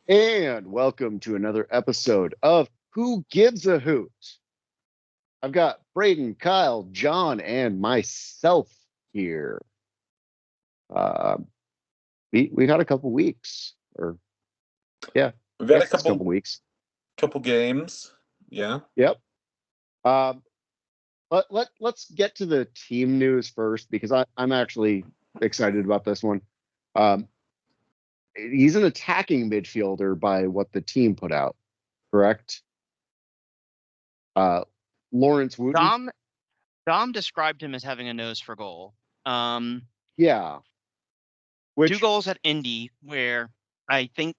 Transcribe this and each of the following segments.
And welcome to another episode of Who Gives a Hoot. I've got Braedon, Kyle, John, and myself here. We've had a couple weeks, We've had a couple weeks. Couple games. Yeah. Yep. Let's get to the team news first because I'm actually excited about this one. He's an attacking midfielder by what the team put out, correct? Lawrence Wooten. Dom described him as having a nose for goal. Yeah. 2 goals at Indy, where I think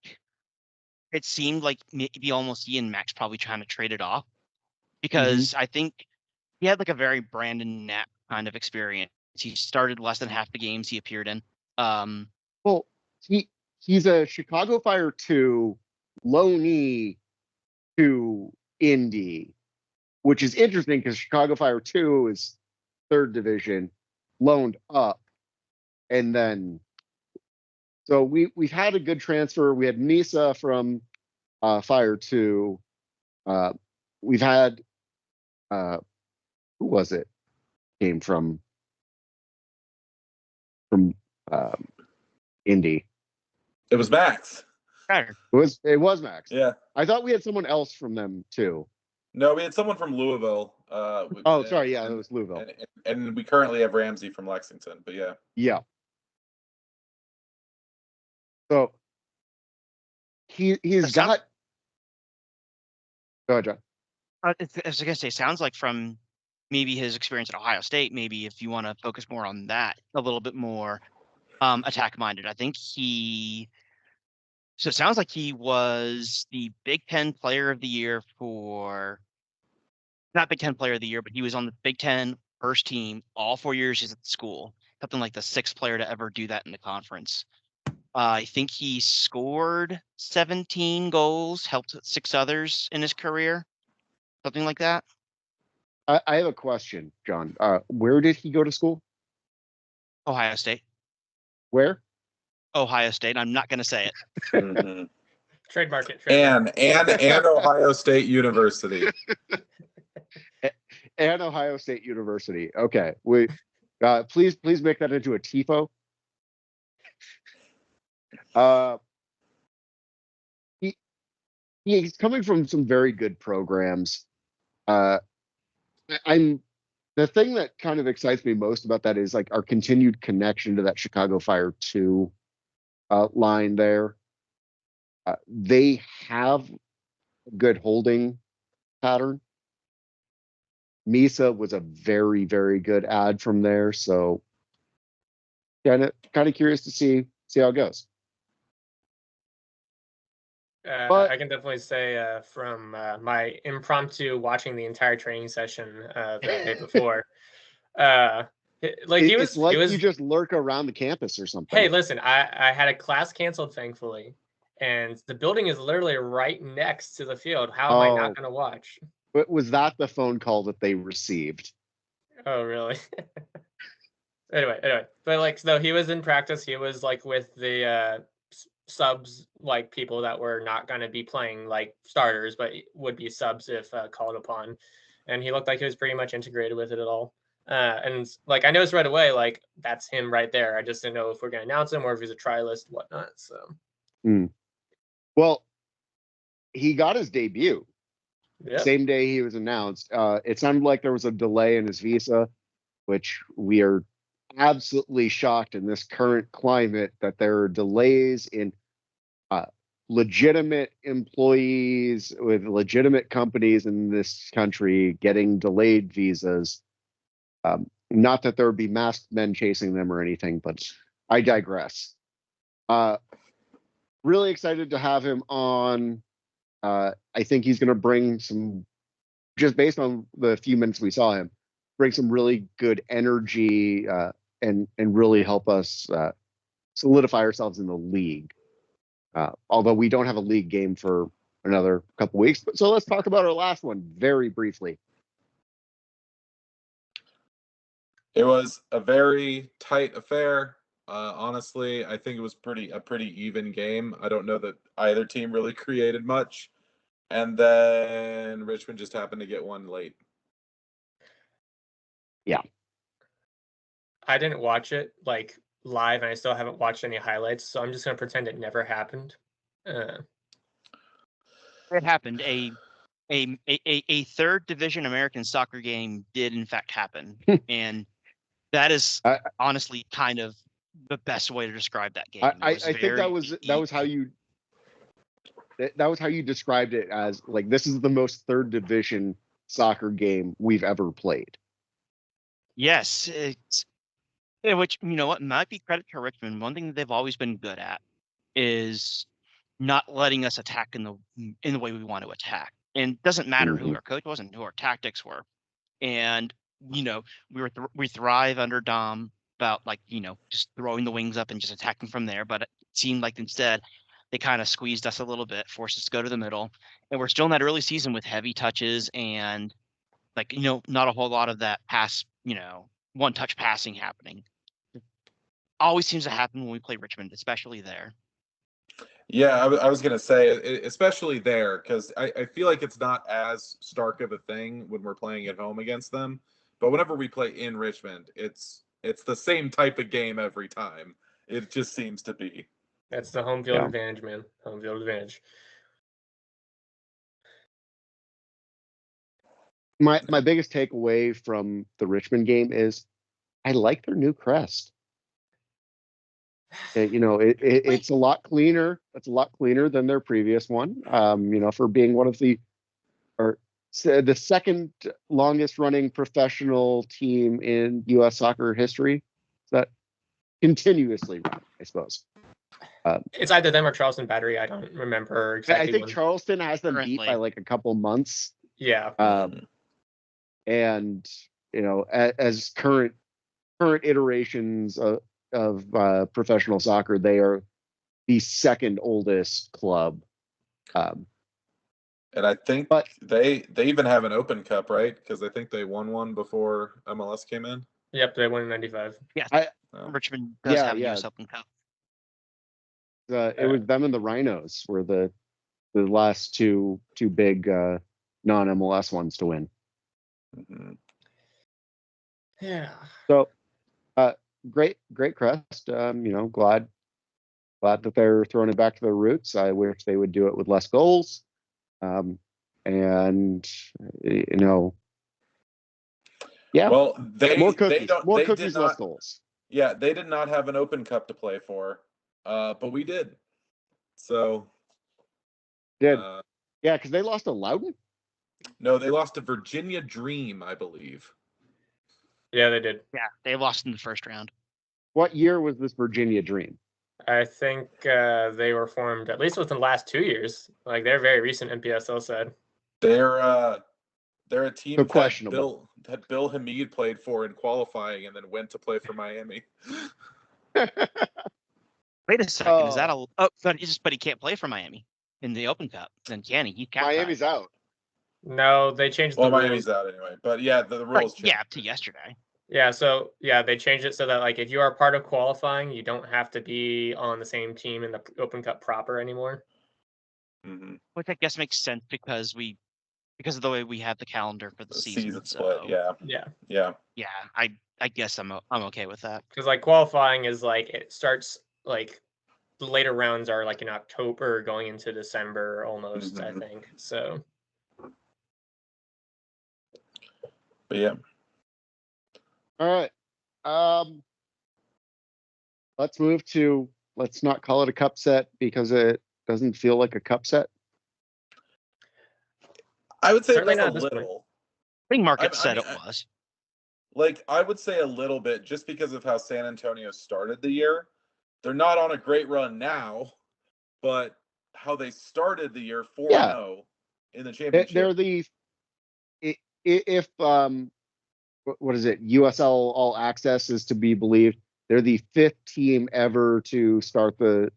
it seemed like maybe almost Ian Max probably trying to trade it off, because I think he had like a very Brandon Knapp kind of experience. He started less than half the games he appeared in. Well, he's a Chicago Fire 2 loanee to Indy, which is interesting because Chicago Fire 2 is 3rd division, loaned up, and then so we've had a good transfer. We had Misa from Fire 2. We've had who was it? Came from Indy. It was Max. It was Max. Yeah. I thought we had someone else from them too. No, we had someone from Louisville. It was Louisville. And we currently have Ramsey from Lexington, but yeah. Yeah. So he's got. Go ahead, John. I was gonna say, sounds like from maybe his experience at Ohio State, maybe if you want to focus more on that, a little bit more attack-minded. I think so it sounds like he was the Big Ten Player of the Year not Big Ten Player of the Year, but he was on the Big Ten first team all 4 years he's at the school. Something like the 6th player to ever do that in the conference. I think he scored 17 goals, helped 6 others in his career. Something like that. I have a question, John. Where did he go to school? Ohio State. Where? Ohio State. I'm not going to say it. Mm-hmm. Trademark it. And Ohio State University. And Ohio State University. Okay. We please make that into a TIFO. He's coming from some very good programs. The thing that kind of excites me most about that is like our continued connection to that Chicago Fire 2 line there. They have a good holding pattern. Misa was a very, very good ad from there. So kind of curious to see how it goes. I can definitely say from my impromptu watching the entire training session the day before, you just lurk around the campus or something. Hey, listen, I had a class canceled, thankfully, and the building is literally right next to the field. How am I not going to watch? But was that the phone call that they received? Oh, really? Anyway, but so he was in practice. He was like with the subs, like people that were not going to be playing like starters, but would be subs if called upon. And he looked like he was pretty much integrated with it at all. And like I noticed right away, like that's him right there. I just didn't know if we're going to announce him or if he's a trialist, whatnot. So, well, he got his debut. Yep. Same day he was announced. It sounded like there was a delay in his visa, which we are absolutely shocked in this current climate that there are delays in legitimate employees with legitimate companies in this country getting delayed visas. Not that there would be masked men chasing them or anything, but I digress. Really excited to have him on. I think he's going to bring some, just based on the few minutes we saw him, bring some really good energy and really help us solidify ourselves in the league. Although we don't have a league game for another couple weeks. So let's talk about our last one very briefly. It was a very tight affair. Honestly, I think it was a pretty even game. I don't know that either team really created much. And then Richmond just happened to get one late. Yeah. I didn't watch it like live, and I still haven't watched any highlights, so I'm just gonna pretend it never happened. It happened. A third division American soccer game did in fact happen, and that is honestly kind of the best way to describe that game. I think that was how you described it, as like, this is the most third division soccer game we've ever played. Yes, which, you know what, might be credit to Richmond. One thing that they've always been good at is not letting us attack in the way we want to attack. And it doesn't matter who our coach was and who our tactics were. And, you know, we thrive under Dom about, like, you know, just throwing the wings up and just attacking from there. But it seemed like instead they kind of squeezed us a little bit, forced us to go to the middle. And we're still in that early season with heavy touches and, like, you know, not a whole lot of that pass, you know, one touch passing happening. It always seems to happen when we play Richmond, especially there. Yeah, I was going to say, especially there, because I feel like it's not as stark of a thing when we're playing at home against them. But whenever we play in Richmond, it's the same type of game every time. It just seems to be. That's the home field advantage, man. Home field advantage. My biggest takeaway from the Richmond game is I like their new crest. You know, it's a lot cleaner. It's a lot cleaner than their previous one. You know, for being one of the second longest running professional team in U.S. soccer history, that continuously run, I suppose. It's either them or Charleston Battery. I don't remember exactly. I think Charleston has them beat by like a couple months. Yeah. And you know, as current iterations of professional soccer, they are the second oldest club. And I think they even have an Open Cup, right? Because I think they won one before MLS came in. Yep, they won in '95. Yeah, Richmond does have a US Open Cup. It was them and the Rhinos were the last two big non-MLS ones to win. Mm-hmm. Yeah. So, great crest. You know, glad that they're throwing it back to their roots. I wish they would do it with less goals. And you know, yeah. Well, more cookies, less goals. Yeah, they did not have an Open Cup to play for, but we did. So. Yeah, because they lost to Loudoun. No, they lost to Virginia Dream, I believe. Yeah, they did. Yeah, they lost in the first round. What year was this Virginia Dream? I think they were formed at least within the last 2 years. Like, they're very recent, NPSL said. They're a team that Bill Hamid played for in qualifying and then went to play for Miami. Wait a second, is that but he can't play for Miami in the Open Cup? Then can he? Miami's out. No, they changed the rules. Miami's out anyway. But yeah, the rules changed. Yeah, up to yesterday. Yeah, so they changed it so that, like, if you are part of qualifying, you don't have to be on the same team in the Open Cup proper anymore. Mm-hmm. Which I guess makes sense because of the way we have the calendar for the season split. Yeah. I guess I'm okay with that. Because, like, qualifying is like, it starts, like, the later rounds are like in October going into December almost. Mm-hmm. I think so. But yeah. All right. Let's not call it a cup set because it doesn't feel like a cup set. I would say just a little. I think Market said it was. Like, I would say a little bit just because of how San Antonio started the year. They're not on a great run now, but how they started the year 4-0 in the championship. They're what is it? USL All Access is to be believed. They're the 5th team ever to start the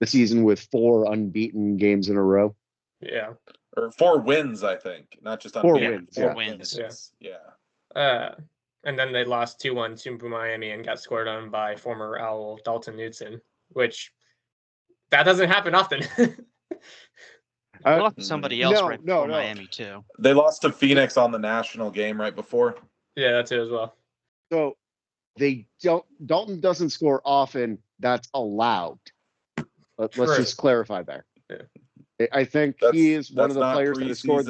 season with 4 unbeaten games in a row. Yeah. Or 4 wins, I think, not just unbeaten. 4 wins. 4 wins. Yeah. And then they lost 2-1 to Miami and got scored on by former Owl Dalton Knudson, which that doesn't happen often. They lost to somebody else right before no. Miami too. They lost to Phoenix on the national game right before. Yeah, that's it as well. So Dalton doesn't score often. That's allowed. Let's just clarify there. Yeah. I think he is one of the players that has scored.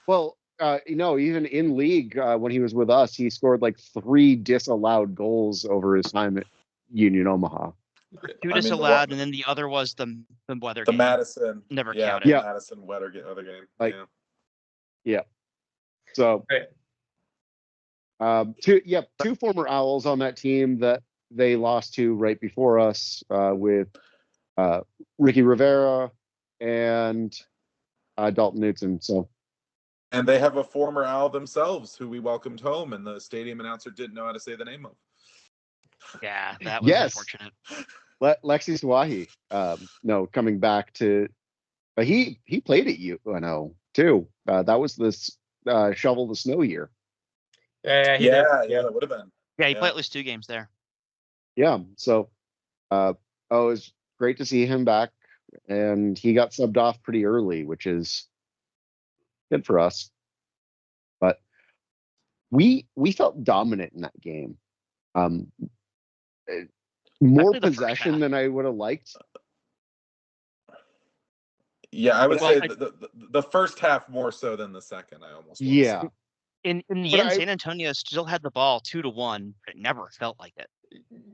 Well, even in league when he was with us, he scored like 3 disallowed goals over his time at Union Omaha. 2 disallowed, and then the other was the weather game. The Madison. Never yeah, counted. the Madison weather other game. Like, yeah. So, two former Owls on that team that they lost to right before us with Ricky Rivera and Dalton Knudson. So, and they have a former Owl themselves who we welcomed home, and the stadium announcer didn't know how to say the name of. Yeah, that was unfortunate. Lexi Swahi, coming back to, he played at UNO too. That was this shovel the snow year. Yeah, that would have been. Yeah, he played at least 2 games there. Yeah, so it was great to see him back, and he got subbed off pretty early, which is good for us. But we felt dominant in that game. More possession than I would have liked. Yeah, I would say the first half more so than the second. I almost yeah. In the end, San Antonio still had the ball 2-1. It never felt like it.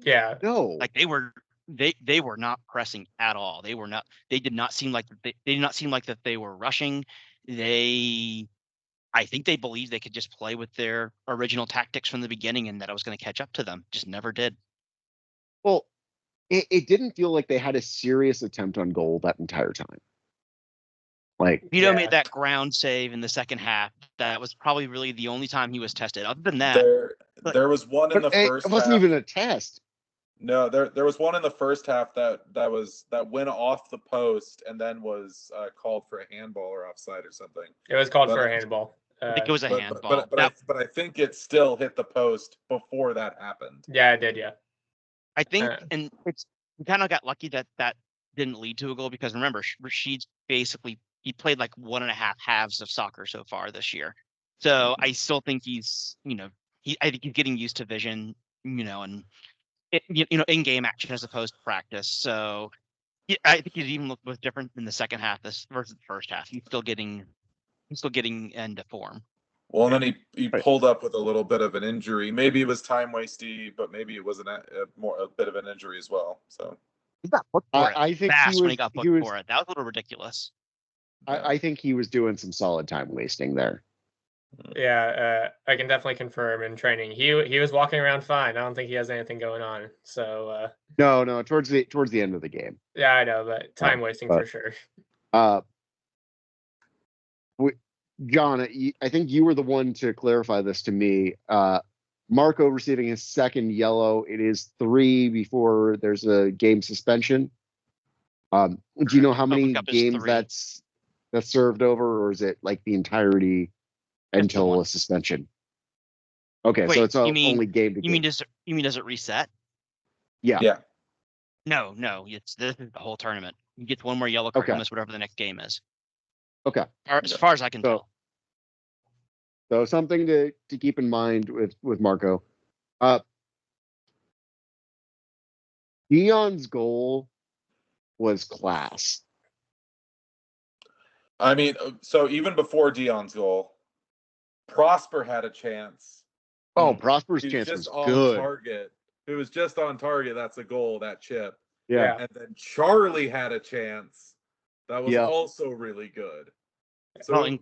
Yeah. No. Like they were not pressing at all. They did not seem like that they were rushing. I think they believed they could just play with their original tactics from the beginning and that I was going to catch up to them. Just never did. Well, it didn't feel like they had a serious attempt on goal that entire time. Like Vito made that ground save in the second half. That was probably really the only time he was tested. Other than that, there was one in the first half. It wasn't even a test. No, there was one in the first half that went off the post and then was called for a handball or offside or something. It was called for a handball. I think it was a handball. But I think it still hit the post before that happened. Yeah, it did. Yeah. I think, and we kind of got lucky that didn't lead to a goal because remember, Rashid's basically he played like 1.5 halves of soccer so far this year. So I still think he's, I think he's getting used to vision, and in-game action as opposed to practice. So I think he's even looked different in the second half versus the first half. He's still getting into form. Well, and then he pulled up with a little bit of an injury. Maybe it was time wasty, but maybe it was a bit of an injury as well. So he got booked for it. I think when he got booked for it. That was a little ridiculous. I think he was doing some solid time wasting there. Yeah, I can definitely confirm in training he was walking around fine. I don't think he has anything going on. So no, towards the end of the game. Yeah, I know, but time wasting for sure. John, I think you were the one to clarify this to me. Marco receiving his second yellow. It is 3 before there's a game suspension. Do you know how many games that's served over, or is it like the entirety until a suspension? Okay, so it's only game to game. You mean does it reset? Yeah. No, this is the whole tournament. You get 1 more yellow card on this, whatever the next game is. Okay. As far as I can tell. So something to keep in mind with Marco. Dion's goal was class. I mean, so even before Dion's goal, Prosper had a chance. Oh, Prosper's chance was good. Target. It was just on target. That's a goal, that chip. Yeah. And then Charlie had a chance. That was also really good. So, and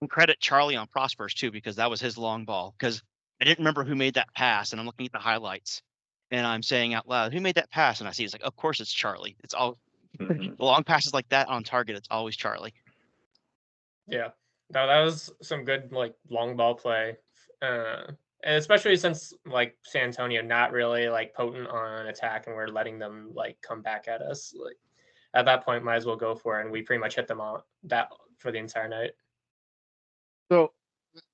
credit Charlie on Prosper's too, because that was his long ball. Because I didn't remember who made that pass, and I'm looking at the highlights, and I'm saying out loud, "Who made that pass?" And I see it's like, of course it's Charlie. It's all the long passes like that on target. It's always Charlie. Yeah, no, that was some good long ball play, and especially since San Antonio not really potent on attack, and we're letting them come back at us. At that point, might as well go for it, and we pretty much hit them all that for the entire night. So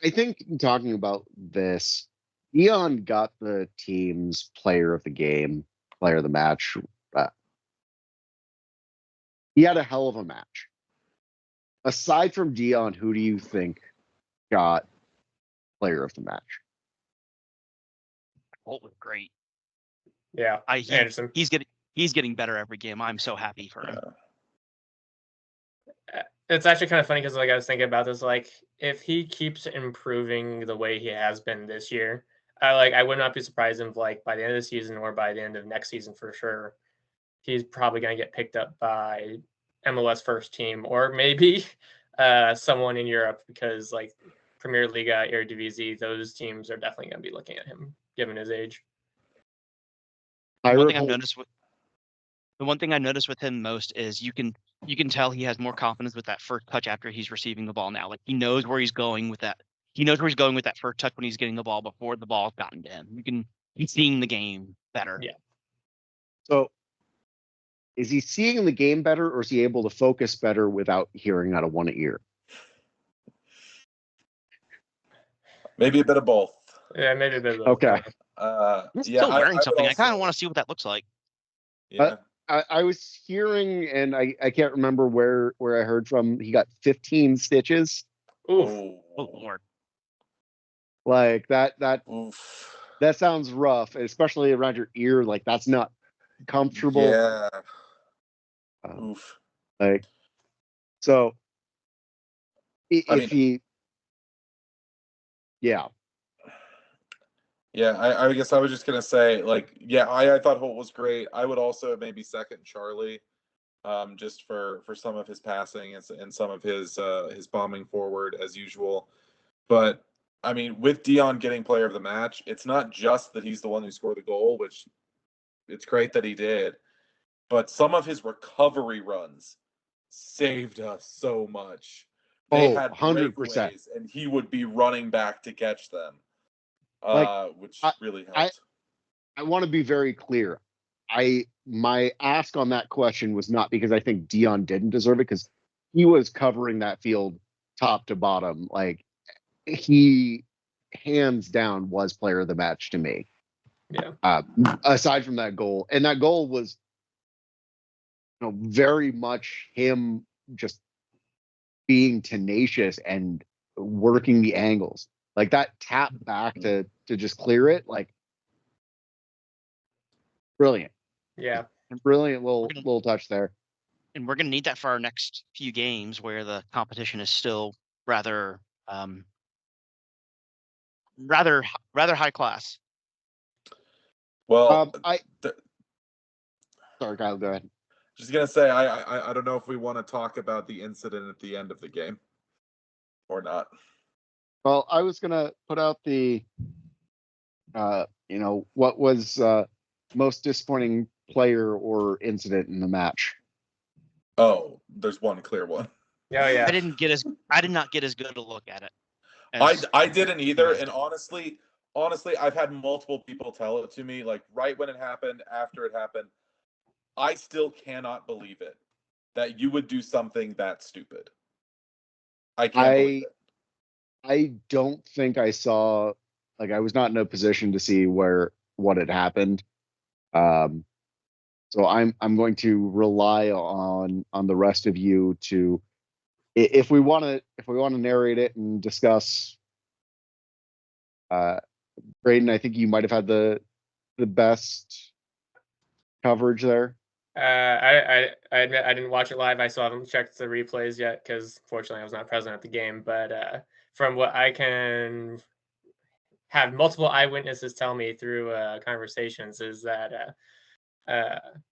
I think talking about this, Dion got the team's player of the game, player of the match. He had a hell of a match. Aside from Dion, who do you think got player of the match? Holt was great. Yeah, Anderson. He's getting better every game. I'm so happy for him. It's actually kind of funny because like I was thinking about this, like if he keeps improving the way he has been this year, I would not be surprised if like by the end of the season or by the end of next season for sure, he's probably going to get picked up by MLS first team or maybe someone in Europe because like Premier Liga, Eredivisie, those teams are definitely going to be looking at him given his age. The one thing I noticed with him most is you can tell he has more confidence with that first touch after he's receiving the ball now. Like he knows where he's going with that. He knows where he's going with that first touch when he's getting the ball before the ball's gotten to him. He's seeing the game better. Yeah. So is he seeing the game better or is he able to focus better without hearing out of one ear? Maybe a bit of both. Yeah, maybe a bit of both. Okay. He's Yeah, still wearing something. also, I kind of want to see what that looks like. Yeah. I was hearing, and I can't remember where I heard from. He got 15 stitches. Oof. Oh Lord. Like that Oof. that sounds rough, especially around your ear. Like that's not comfortable. Yeah. Oof. Like so, yeah. Yeah, I guess I was just gonna say, like, yeah, I thought Holt was great. I would also maybe second Charlie, just for some of his passing and some of his bombing forward as usual. But I mean, with Dion getting player of the match, it's not just that he's the one who scored the goal, which it's great that he did, but some of his recovery runs saved us so much. They had 100%. breakaways, and he would be running back to catch them. Which really helped. I want to be very clear. My ask on that question was not because I think Dion didn't deserve it, because he was covering that field top to bottom. Like he hands down was player of the match to me. Yeah. Aside from that goal, and that goal was, very much him just being tenacious and working the angles. Like that tap back to just clear it, like brilliant. Yeah. Brilliant little touch there. And we're going to need that for our next few games where the competition is still rather high class. Well, sorry, Kyle, go ahead. Just gonna say, I don't know if we want to talk about the incident at the end of the game or not. Well, I was gonna put out the, what was most disappointing player or incident in the match. Oh, there's one clear one. Yeah. I did not get as good a look at it. I didn't either, and honestly, I've had multiple people tell it to me, like right when it happened, after it happened. I still cannot believe it that you would do something that stupid. I can't believe it. I don't think I saw, like, I was not in a position to see what had happened. So I'm going to rely on the rest of you to, if we want to narrate it and discuss. Braedon, I think you might have had the best coverage there. I admit I didn't watch it live. I still haven't checked the replays yet because fortunately I was not present at the game. But from what I can have multiple eyewitnesses tell me through conversations is that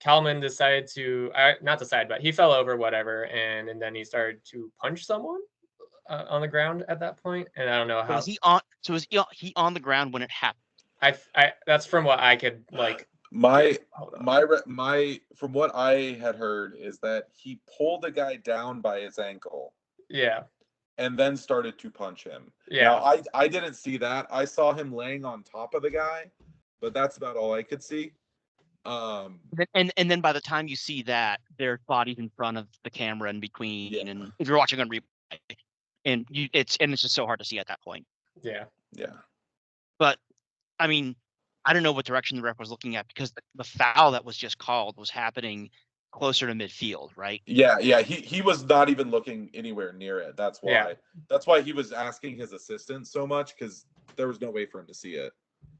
Kalman decided to not decide, but he fell over, whatever, and then he started to punch someone on the ground at that point, and I don't know how. Was he on the ground when it happened? I that's from what I could like. My from what I had heard is that he pulled the guy down by his ankle. Yeah. And then started to punch him. Yeah. Now I didn't see that. I saw him laying on top of the guy, but that's about all I could see. And then by the time you see that, there's bodies in front of the camera in between, and if you're watching on replay, and it's just so hard to see at that point. Yeah. But I mean, I don't know what direction the ref was looking at, because the foul that was just called was happening closer to midfield, right? Yeah. He was not even looking anywhere near it. That's why. Yeah. That's why he was asking his assistant so much, because there was no way for him to see it.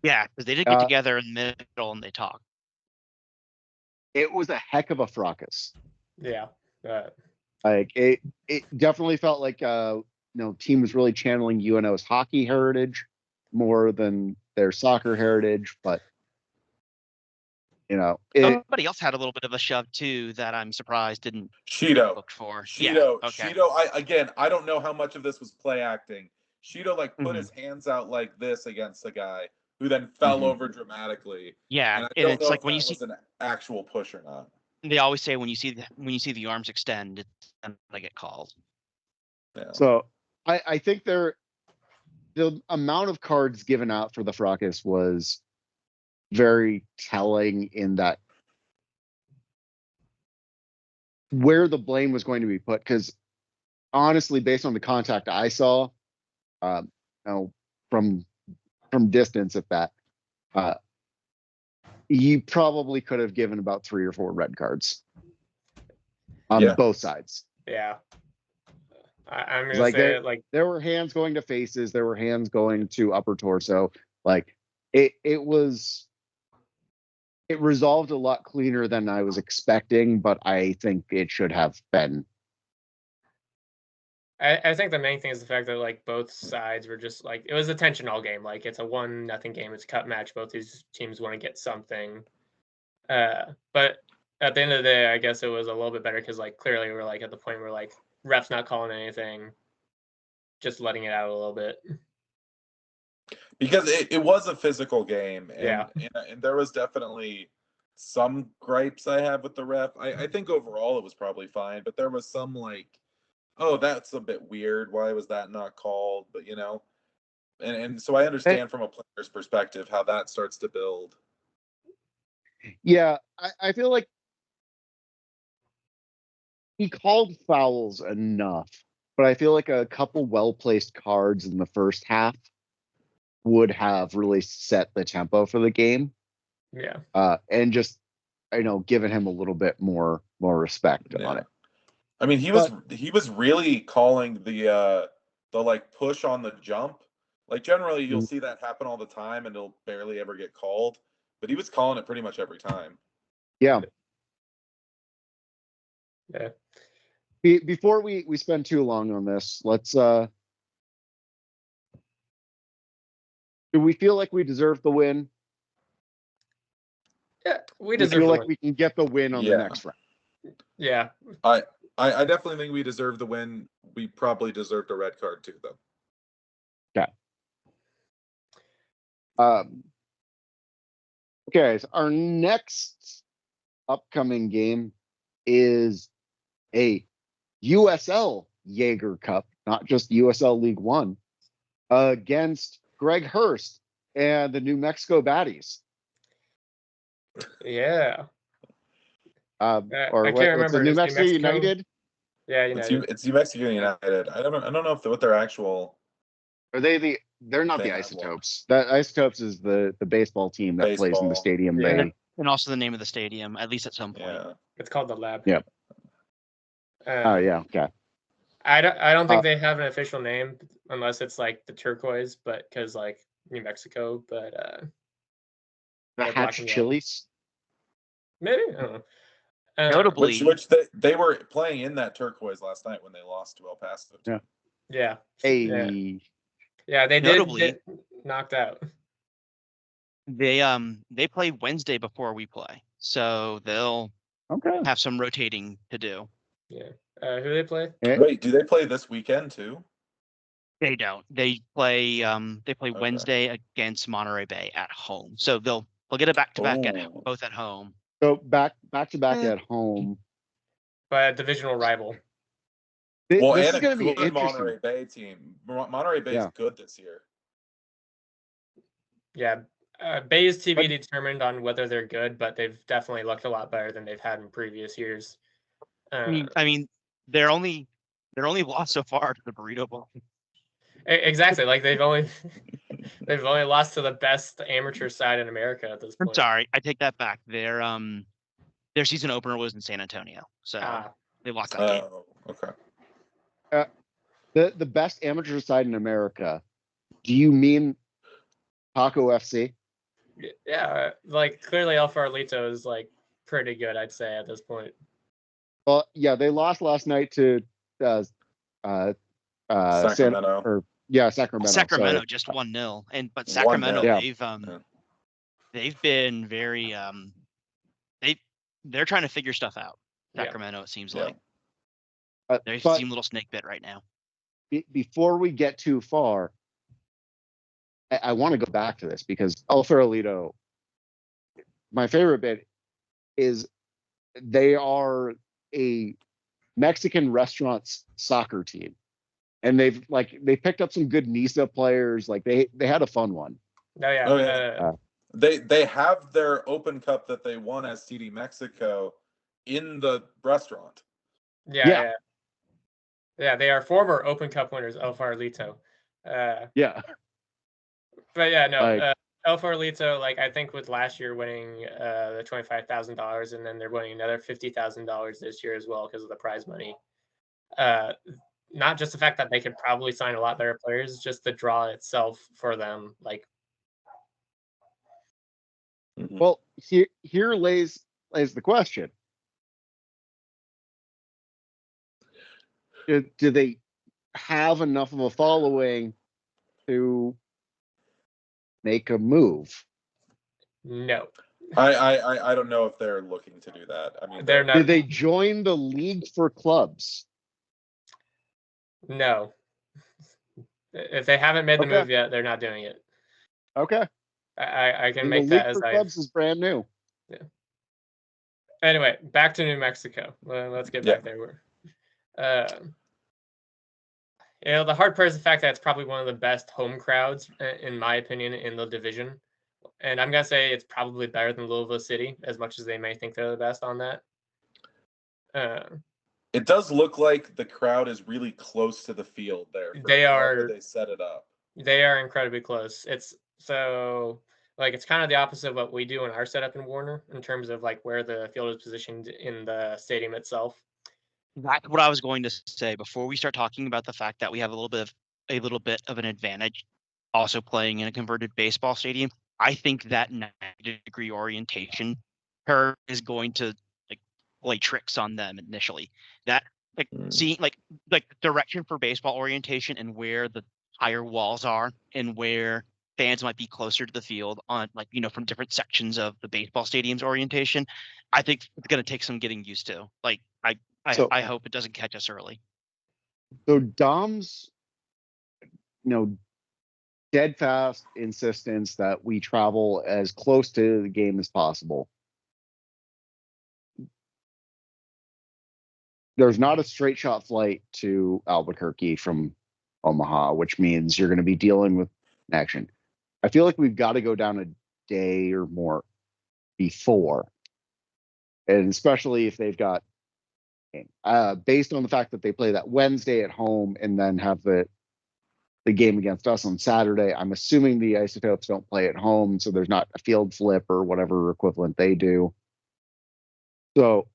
Yeah, because they did get together in the middle and they talked. It was a heck of a fracas. Yeah. Like it definitely felt like team was really channeling UNO's hockey heritage more than their soccer heritage, but somebody else had a little bit of a shove too that I'm surprised didn't Shido booked for. Shido. Yeah, okay. Shido, I don't know how much of this was play acting. Shido put his hands out like this against the guy, who then fell over dramatically. Yeah, and I and don't it's know like if when that you see was an actual push or not. they always say when you see the arms extend, it's gonna get called. Yeah. So I think the amount of cards given out for the fracas was very telling in that where the blame was going to be put. Because honestly, based on the contact I saw, from distance at that, you probably could have given about 3 or 4 red cards on both sides. Yeah. I'm gonna Like say there were hands going to faces, there were hands going to upper torso. Like it resolved a lot cleaner than I was expecting, but I think it should have been. I think the main thing is the fact that both sides were just it was a tension all game. It's a 1-0 game. It's a cup match. Both these teams want to get something. But at the end of the day, I guess it was a little bit better because clearly we're at the point where refs not calling anything, just letting it out a little bit. Because it was a physical game, and, Yeah. and there was definitely some gripes I have with the ref. I think overall it was probably fine, but there was some oh, that's a bit weird. Why was that not called? But and so I understand from a player's perspective how that starts to build. Yeah, I feel like he called fouls enough, but I feel like a couple well-placed cards in the first half would have really set the tempo for the game. Yeah. And just given him a little bit more respect on it. I mean, he was really calling the push on the jump. Generally you'll see that happen all the time and it'll barely ever get called, but he was calling it pretty much every time. Yeah. Yeah. Before we spend too long on this, let's do we feel like we deserve the win? Yeah, we Do deserve feel the like win. we can get the win on the next round? Yeah. I definitely think we deserve the win. We probably deserved a red card too, though. Okay. Okay, so our next upcoming game is a USL Jaeger Cup, not just USL League One, against Greg Hurst and the New Mexico Baddies. Yeah. Or I can't remember. New Mexico United? Yeah, United. It's New Mexico United. I don't know if what their actual. Are they they're not the Isotopes. That Isotopes is the baseball team that plays in the stadium. Yeah. And also the name of the stadium, at least at some point. Yeah. It's called the Lab. Yep. Oh yeah, okay. I don't think they have an official name unless it's the turquoise, but because New Mexico, but the Hatch Chilies. Maybe, I don't know. Notably, which they were playing in that turquoise last night when they lost to El Paso. Yeah. Yeah. Hey. Yeah, they notably, did get knocked out. They play Wednesday before we play, so they'll have some rotating to do. Yeah. Who do they play? Wait, do they play this weekend too? They don't. They play Wednesday against Monterey Bay at home. So they'll get it back to back both at home. So back to back at home. By a divisional rival. This and is going to be good interesting. Monterey Bay team. Monterey Bay is good this year. Yeah. Bay is to be determined on whether they're good, but they've definitely looked a lot better than they've had in previous years. I mean, they're only They're only lost so far to the Burrito Bowl. Exactly. Like they've only lost to the best amateur side in America at this I'm point. sorry, I take that back. Their season opener was in San Antonio, so they lost that game. Oh, okay. The best amateur side in America. Do you mean Taco FC? Yeah, like clearly El Farolito is like pretty good, I'd say at this point. Well, yeah, they lost last night to Sacramento. Sacramento. Sacramento So, just 1-0, but 1-0. Sacramento Yeah. they've been very they're trying to figure stuff out. Yeah. Sacramento, it seems Yeah. like they but seem a little snake bit right now. before we get too far, I want to go back to this because El Farolito, my favorite bit is they are a Mexican restaurants soccer team, and they picked up some good NISA players. Like they had a fun one. Oh yeah. Oh, yeah. They have their Open Cup that they won as CD Mexico in the restaurant. Yeah. They are former Open Cup winners, El Farolito. Yeah. But yeah, no. El Farolito, like I think with last year winning the $25,000, and then they're winning another $50,000 this year as well because of the prize money. Not just the fact that they could probably sign a lot better players, just the draw itself for them. Like, well, here lays the question: do they have enough of a following to make a move? No. I don't know if they're looking to do that. I mean, they're not. Did they join the League for Clubs? No. If they haven't made the move yet, they're not doing it. Okay. I can make that as the League for Clubs is brand new. Yeah. Anyway, back to New Mexico. Let's get back there. The hard part is the fact that it's probably one of the best home crowds, in my opinion, in the division. And I'm going to say it's probably better than Louisville City, as much as they may think they're the best on that. It does look like the crowd is really close to the field there. They set it up. They are incredibly close. It's kind of the opposite of what we do in our setup in Warner in terms of like where the field is positioned in the stadium itself. That's what I was going to say before we start talking about the fact that we have a little bit of an advantage also playing in a converted baseball stadium. I think that 90-degree orientation curve is going to play tricks on them initially. That seeing the direction for baseball orientation and where the higher walls are and where fans might be closer to the field on from different sections of the baseball stadium's orientation. I think it's going to take some getting used to. I hope it doesn't catch us early. So Dom's, steadfast insistence that we travel as close to the game as possible. There's not a straight shot flight to Albuquerque from Omaha, which means you're going to be dealing with action. I feel like we've got to go down a day or more before, and especially if they've got based on the fact that they play that Wednesday at home and then have the game against us on Saturday. I'm assuming the Isotopes don't play at home, so there's not a field flip or whatever equivalent they do. So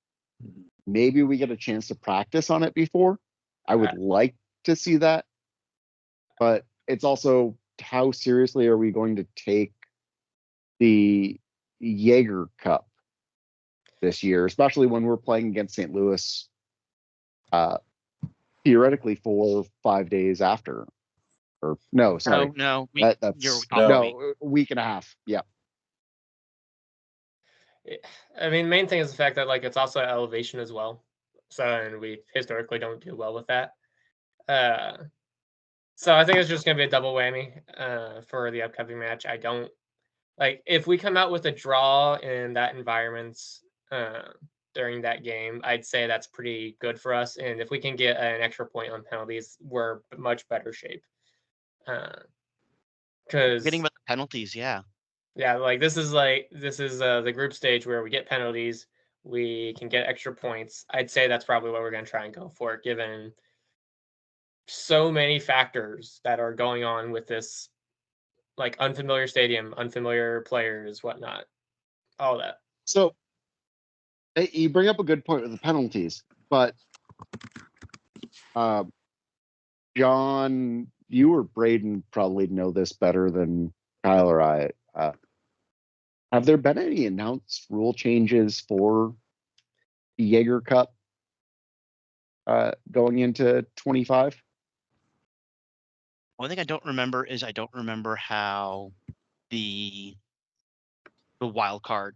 maybe we get a chance to practice on it before. I would like to see that, but it's also how seriously are we going to take the Jaeger Cup this year, especially when we're playing against St. Louis theoretically 4 or 5 days after. Or no, sorry. No, a week and a half. Yeah. I mean, the main thing is the fact that it's also elevation as well. So, and we historically don't do well with that. So I think it's just going to be a double whammy for the upcoming match. I don't if we come out with a draw in that environment during that game, I'd say that's pretty good for us. And if we can get an extra point on penalties, we're much better shape. Because getting about the penalties, yeah, this is the group stage where we get penalties, we can get extra points. I'd say that's probably what we're going to try and go for, given so many factors that are going on with this, like unfamiliar stadium, unfamiliar players, whatnot, all that. So you bring up a good point with the penalties, but John, you or Braden probably know this better than Kyle or I. Have there been any announced rule changes for the Jaeger Cup going into 25? One thing I don't remember is I don't remember how the wild card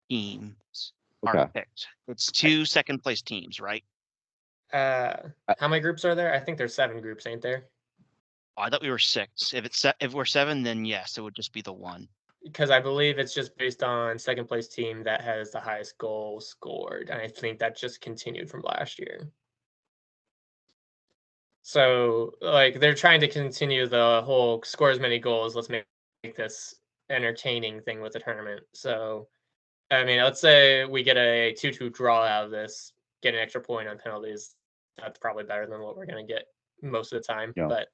teams are Okay. picked. It's 2 second place teams, right? How many groups are there? I think there's 7 groups, ain't there? Oh, I thought we were 6. If we're 7, then yes, it would just be the one. Because I believe it's just based on second place team that has the highest goal scored, and I think that just continued from last year. So, like, they're trying to continue the whole score as many goals. Let's make this entertaining thing with the tournament. So, I mean, let's say we get a 2-2 draw out of this, get an extra point on penalties. That's probably better than what we're going to get most of the time. Yeah. But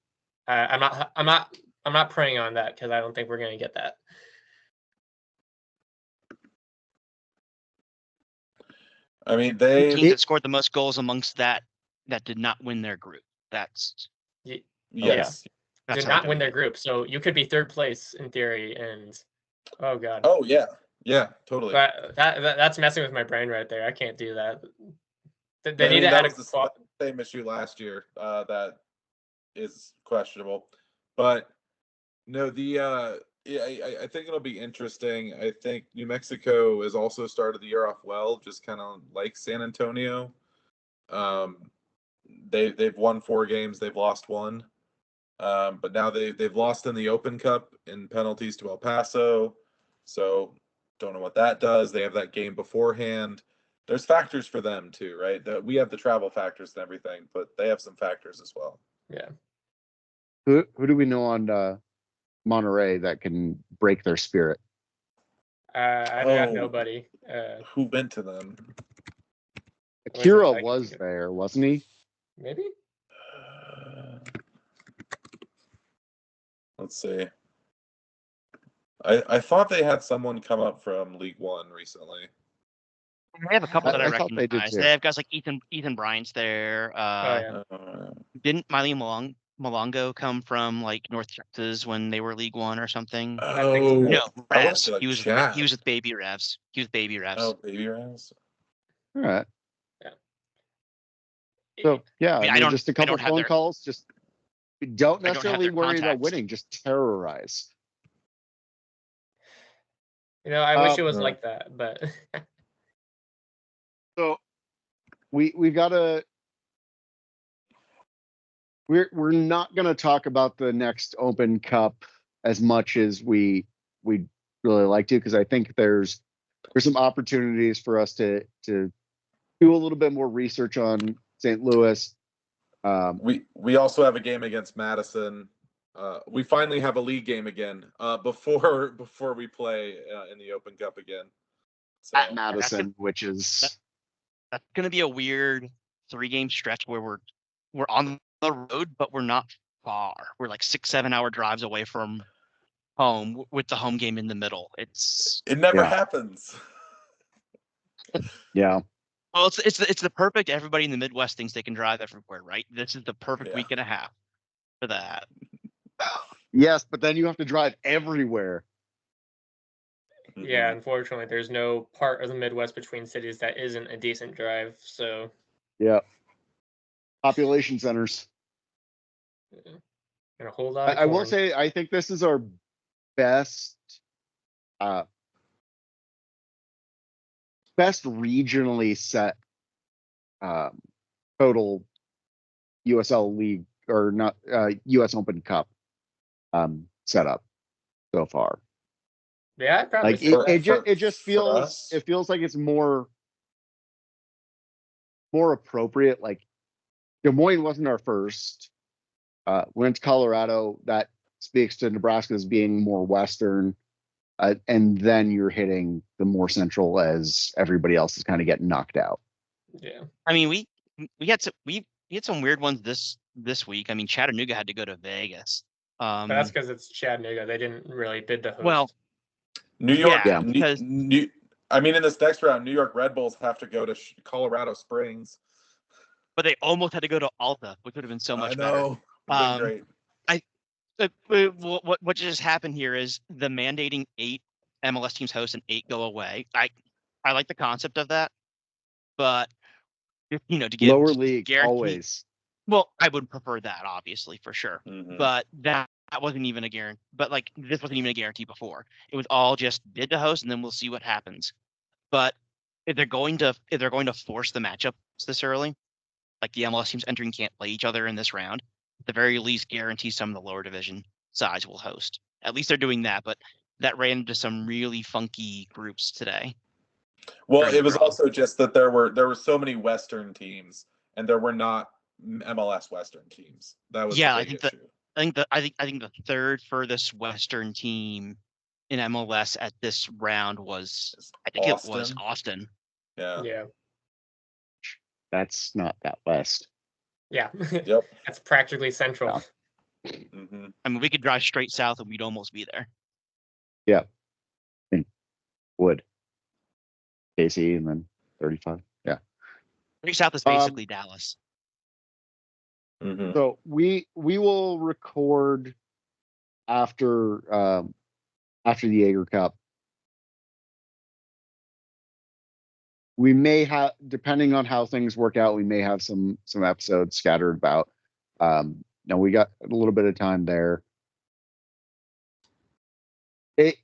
I'm not praying on that because I don't think we're going to get that. I mean, The team that scored the most goals amongst that did not win their group. That's yes. Did not win their group. So you could be third place in theory, and oh god. Oh yeah, totally. That's messing with my brain right there. I can't do that. They I need mean, to that add was the same issue last year. That is questionable, but no, I think it'll be interesting. I think New Mexico has also started the year off well, just kind of like San Antonio. They've won 4 games, they've lost 1, but now they've lost in the Open Cup in penalties to El Paso, so don't know what that does. They have that game beforehand. There's factors for them too, right? We have the travel factors and everything, but they have some factors as well. Yeah. Who do we know on Monterey that can break their spirit? I've got nobody. Who went to them? Akira was there, wasn't he? Maybe. Let's see. I thought they had someone come up from League One recently. They have a couple that I thought they did recognize. too. They have guys like Ethan Bryant's there. Didn't Miley Malongo come from like North Texas when they were League One or something? Oh no, Revs. Like he was with Baby Revs. He was Baby Revs. Oh, Baby Revs. All right. Yeah. So yeah, I mean, just a couple phone calls. Just don't necessarily worry about contacts. winning. Just terrorize. I wish it was like that, but so we've got to. We're not going to talk about the next Open Cup as much as we really like to, because I think there's some opportunities for us to do a little bit more research on St. Louis. We also have a game against Madison. We finally have a league game again before we play in the Open Cup again. So, at Madison, which is that's going to be a weird 3-game stretch where we're on the road, but we're not far. We're like 6-7 hour drives away from home with the home game in the middle. It never happens. Yeah. Well, it's the perfect. Everybody in the Midwest thinks they can drive everywhere, right? This is the perfect week and a half for that. Yes, but then you have to drive everywhere. Yeah, unfortunately, there's no part of the Midwest between cities that isn't a decent drive. So yeah, population centers. And a whole lot. I will say, I think this is our best regionally set total USL League or not US Open Cup setup so far. Yeah, I'd probably like say it just feels like it's more appropriate. Like Des Moines wasn't our first. Went to Colorado. That speaks to Nebraska as being more Western. And then you're hitting the more central as everybody else is kind of getting knocked out. Yeah. I mean, we had some weird ones this this week. I mean, Chattanooga had to go to Vegas. But that's because it's Chattanooga. They didn't really bid to host. Well, New York, yeah, because I mean, in this next round, New York Red Bulls have to go to Colorado Springs. but they almost had to go to Alta, which would have been so much better. Great. What just happened here is the mandating 8 MLS teams host and 8 go away. I like the concept of that, but to give lower league always. Well, I would prefer that, obviously, for sure. Mm-hmm. But that wasn't even a guarantee. But this wasn't even a guarantee before. It was all just bid to host, and then we'll see what happens. But if they're going to force the matchups this early, like the MLS teams entering can't play each other in this round, at the very least guarantee some of the lower division sides will host. At least they're doing that, but that ran into some really funky groups today. Well, it was also just that there were so many Western teams, and there were not MLS Western teams. That was the big issue. I think the third furthest Western team in MLS at this round was it was Austin. Yeah. That's not that west. Yeah. Yep. That's practically central. Yeah. Mm-hmm. I mean, we could drive straight south and we'd almost be there. Yeah. Would. KC and then 35. Yeah. Straight south is basically Dallas. Mm-hmm. So we will record after the Jaeger Cup. We may have, depending on how things work out, we may have some episodes scattered about. Now we got a little bit of time there. It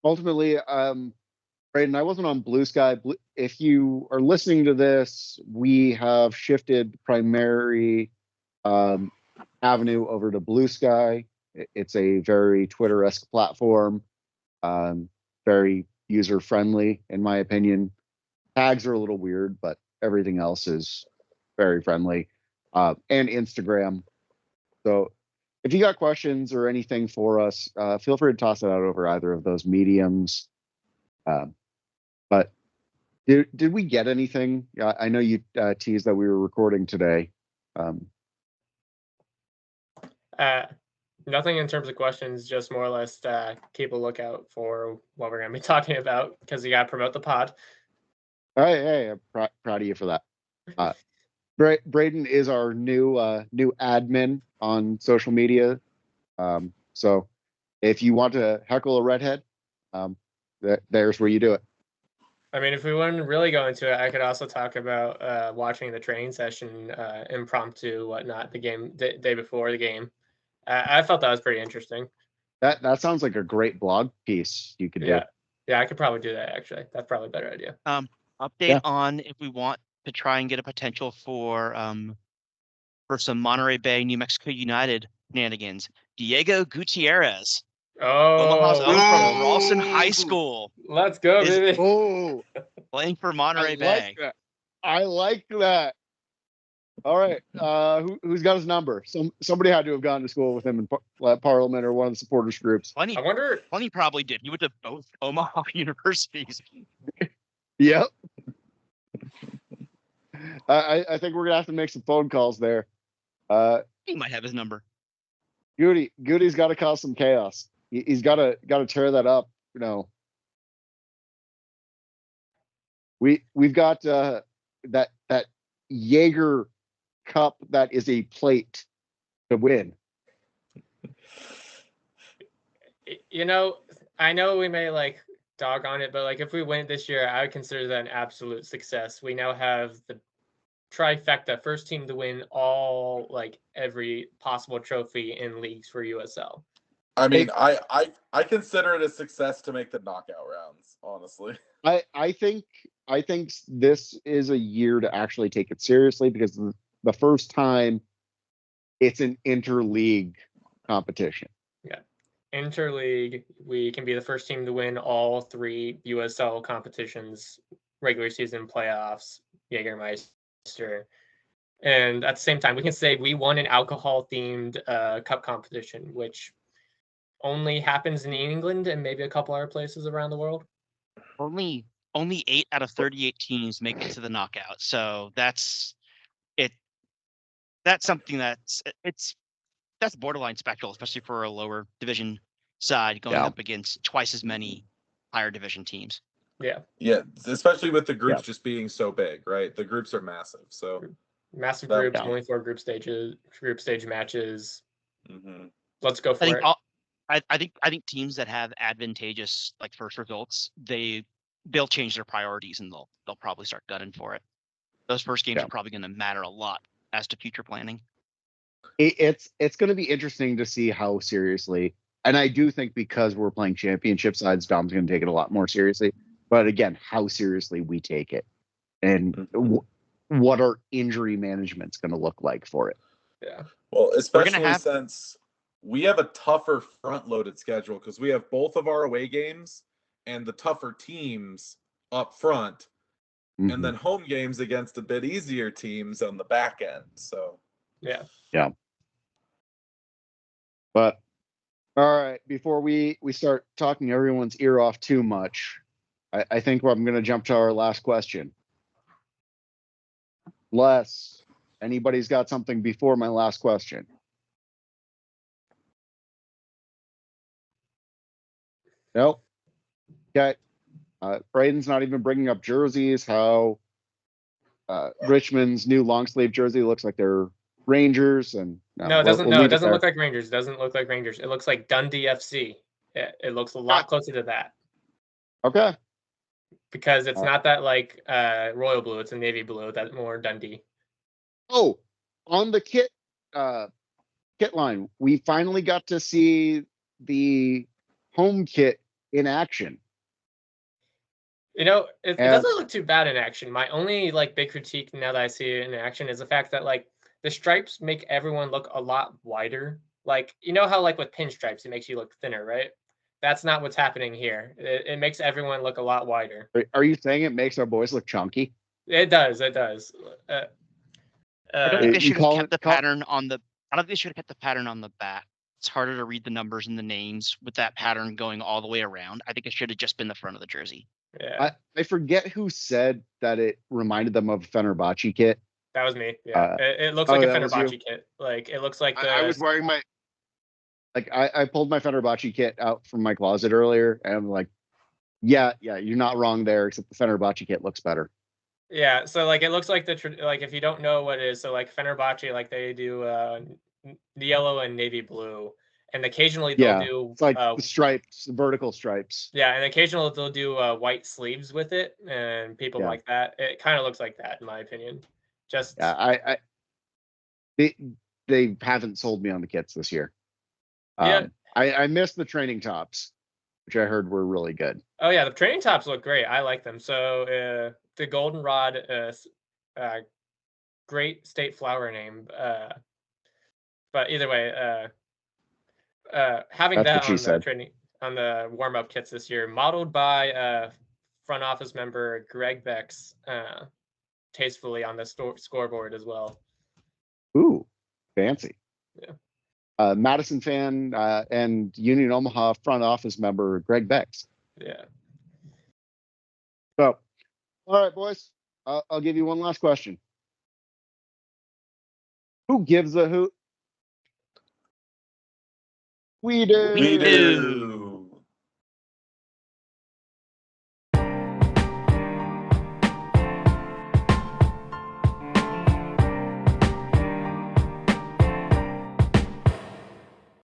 ultimately, Braedon, I wasn't on Blue Sky. If you are listening to this, we have shifted primary avenue over to Blue Sky. It's a very Twitter-esque platform, very user-friendly, in my opinion. Tags are a little weird, but everything else is very friendly. And Instagram. So if you got questions or anything for us, feel free to toss it out over either of those mediums. But did we get anything? I know you teased that we were recording today. Nothing in terms of questions, just more or less keep a lookout for what we're going to be talking about because you got to promote the pod. All right, hey, I'm proud of you for that. Braedon is our new admin on social media. So if you want to heckle a redhead, there's where you do it. I mean, if we wouldn't really go into it, I could also talk about watching the training session, impromptu, whatnot, the game day before the game. I felt that was pretty interesting. That sounds like a great blog piece you could do. Yeah, I could probably do that actually. That's probably a better idea. Update on if we want to try and get a potential for some Monterey Bay, New Mexico United shenanigans. Diego Gutierrez, Omaha's own from Ralston High School. Let's go, baby. Playing for Monterey Bay. I like that. All right. Who's got his number? Somebody had to have gone to school with him in Parliament or one of the supporters groups. Plenty probably did. He went to both Omaha universities. Yep. I think we're gonna have to make some phone calls there. He might have his number. Goody's got to cause some chaos. He's got to tear that up. You know, we've got that Jaeger Cup that is a plate to win. You know, I know we may dog on it, but if we win this year, I would consider that an absolute success. We now have the trifecta, first team to win all every possible trophy in leagues for USL. I mean, I consider it a success to make the knockout rounds, honestly. I think this is a year to actually take it seriously because the first time it's an interleague competition. Yeah. Interleague, we can be the first team to win all 3 USL competitions, regular season, playoffs, Jägermeister. And at the same time, we can say we won an alcohol-themed cup competition, which only happens in England and maybe a couple other places around the world. Only 8 out of 38 teams make it to the knockout. So that's it. that's something that's borderline spectral, especially for a lower division side going up against twice as many higher division teams. Yeah, especially with the groups just being so big, right? The groups are massive, so massive groups, only 4 group stage matches. Mm-hmm. Let's go for it. I think teams that have advantageous like first results, they'll change their priorities and they'll probably start gunning for it. Those first games are probably going to matter a lot as to future planning. It's going to be interesting to see how seriously, and I do think because we're playing championship sides, Dom's going to take it a lot more seriously. But again, how seriously we take it, and what our injury management's going to look like for it. Yeah. Well, especially since we have a tougher front-loaded schedule because we have both of our away games and the tougher teams up front, and then home games against a bit easier teams on the back end. So yeah. But all right, before we start talking everyone's ear off too much, I think I'm going to jump to our last question. Les, anybody's got something before my last question? Nope. Okay. Braedon's not even bringing up jerseys. How Richmond's new long sleeve jersey looks like they're Rangers, and it doesn't. It doesn't look like Rangers. It doesn't look like Rangers. It looks like Dundee FC. It looks a lot closer to that. Okay. Because it's not that like royal blue. It's a navy blue. That's more Dundee. Oh, on the kit line, we finally got to see the home kit in action. It doesn't look too bad in action. My only like big critique now that I see it in action is the fact that like the stripes make everyone look a lot wider. Like, you know how like with pinstripes, it makes you look thinner, right? That's not what's happening here. It makes everyone look a lot wider. Are you saying it makes our boys look chunky? It does. It does. I don't think they should have kept the pattern on the. I don't think they should have kept the pattern on the back. It's harder to read the numbers and the names with that pattern going all the way around. I think it should have just been the front of the jersey. Yeah. I forget who said that it reminded them of a Fenerbahce kit. That was me. Yeah. It looks like a Fenerbahce kit. Like it looks like I was wearing my. Like I pulled my Fenerbahce kit out from my closet earlier, and I'm like, yeah, you're not wrong there. Except the Fenerbahce kit looks better. Yeah, so like it looks like like if you don't know what it is, so like Fenerbahce, like they do the yellow and navy blue, and occasionally they'll do it's like the stripes, vertical stripes. Yeah, and occasionally they'll do white sleeves with it, and people like that. It kind of looks like that, in my opinion. Just they haven't sold me on the kits this year. I missed the training tops, which I heard were really good. Oh yeah, the training tops look great. I like them. So the goldenrod, great state flower name. But either way, having That's that on the warm up kits this year, modeled by front office member Greg Bex, tastefully on the scoreboard as well. Ooh, fancy. Yeah. Madison fan and Union Omaha front office member Greg Bex. Yeah. So, all right, boys. I'll give you one last question. Who gives a hoot? We do.